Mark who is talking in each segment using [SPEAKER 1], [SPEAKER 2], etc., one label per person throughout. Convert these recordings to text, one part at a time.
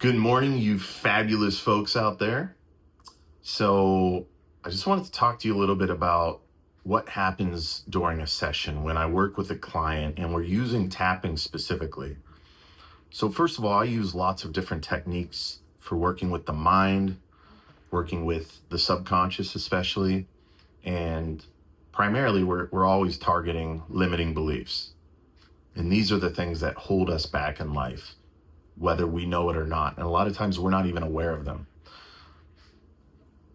[SPEAKER 1] Good morning, you fabulous folks out there. So, I just wanted to talk to you a little bit about what happens during a session when I work with a client and we're using tapping specifically. So, first of all, I use lots of different techniques for working with the mind, working with the subconscious, especially, and primarily we're always targeting limiting beliefs. And these are the things that hold us back in life, whether we know it or not. And a lot of times we're not even aware of them.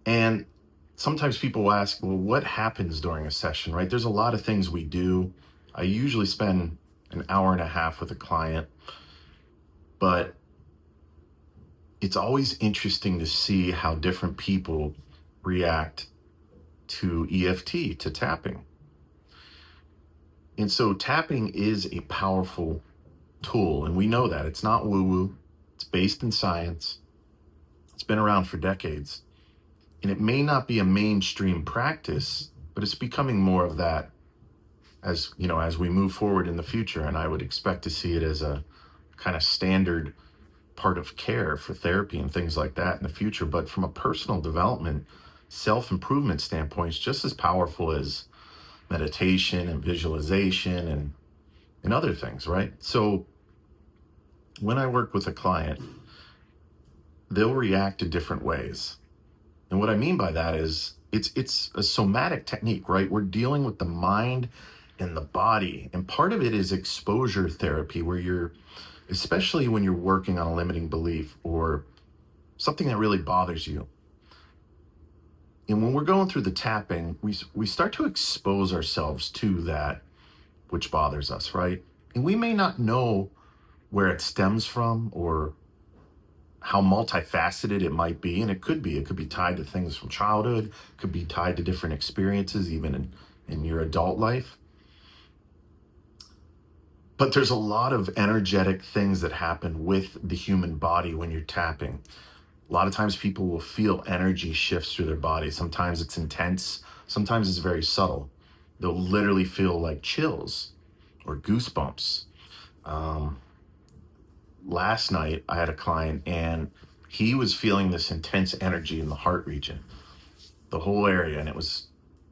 [SPEAKER 1] And sometimes people ask, well, what happens during a session, right? There's a lot of things we do. I usually spend an hour and a half with a client, but it's always interesting to see how different people react to EFT, to tapping. And so tapping is a powerful tool, and we know that. It's not woo-woo. It's based in science. It's been around for decades. And it may not be a mainstream practice, but it's becoming more of that as we move forward in the future. And I would expect to see it as a kind of standard part of care for therapy and things like that in the future. But from a personal development, self-improvement standpoint, it's just as powerful as meditation and visualization and other things, right? So when I work with a client, they'll react to different ways. And what I mean by that is it's a somatic technique, right? We're dealing with the mind and the body. And part of it is exposure therapy, where especially when you're working on a limiting belief or something that really bothers you. And when we're going through the tapping, we start to expose ourselves to that which bothers us, right? And we may not know where it stems from or how multifaceted it might be. And it could be tied to things from childhood, could be tied to different experiences, even in your adult life. But there's a lot of energetic things that happen with the human body when you're tapping. A lot of times people will feel energy shifts through their body. Sometimes it's intense, sometimes it's very subtle. They'll literally feel like chills or goosebumps. Last night I had a client and he was feeling this intense energy in the heart region, the whole area, and it was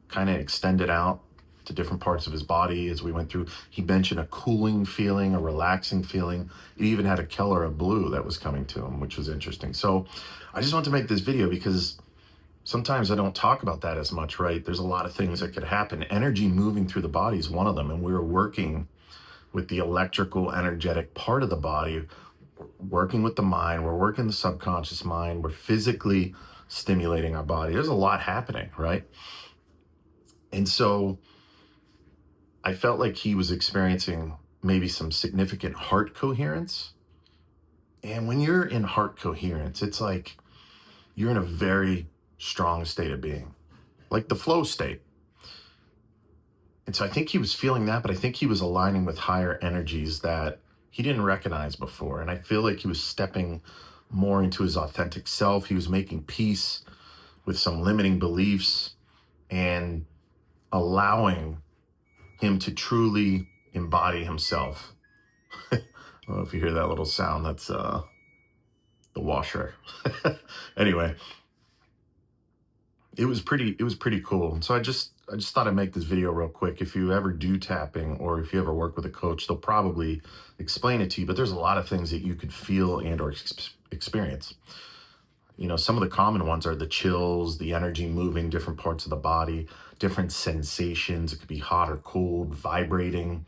[SPEAKER 1] kind of extended out to different parts of his body as we went through. He mentioned a cooling feeling, a relaxing feeling. He even had a color of blue that was coming to him, which was interesting. So I just want to make this video because sometimes I don't talk about that as much, right? There's a lot of things that could happen. Energy moving through the body is one of them. And we're working with the electrical, energetic part of the body, working with the mind, we're working the subconscious mind, we're physically stimulating our body. There's a lot happening, right? And so I felt like he was experiencing maybe some significant heart coherence. And when you're in heart coherence, it's like you're in a very strong state of being, like the flow state. And so I think he was feeling that, but I think he was aligning with higher energies that he didn't recognize before. And I feel like he was stepping more into his authentic self. He was making peace with some limiting beliefs and allowing him to truly embody himself. I don't know if you hear that little sound. That's the washer. Anyway, it was pretty cool. So I just thought I'd make this video real quick. If you ever do tapping or if you ever work with a coach, they'll probably explain it to you, but there's a lot of things that you could feel and or experience. Some of the common ones are the chills, the energy moving different parts of the body, different sensations. It could be hot or cold, vibrating,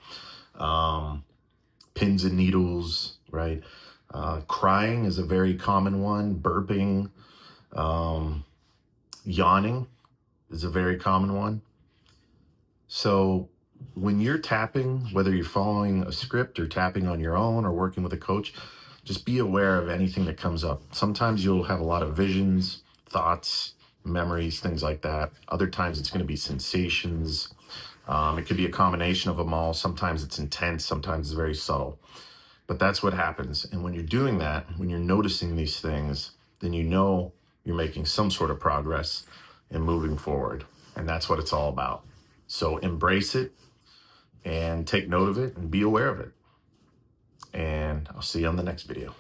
[SPEAKER 1] pins and needles, right? Crying is a very common one. Burping, yawning is a very common one. So when you're tapping, whether you're following a script or tapping on your own or working with a coach, just be aware of anything that comes up. Sometimes you'll have a lot of visions, thoughts, memories, things like that. Other times it's going to be sensations. It could be a combination of them all. Sometimes it's intense, sometimes it's very subtle. But that's what happens. And when you're doing that, when you're noticing these things, then you're making some sort of progress and moving forward. And that's what it's all about. So embrace it and take note of it and be aware of it. And I'll see you on the next video.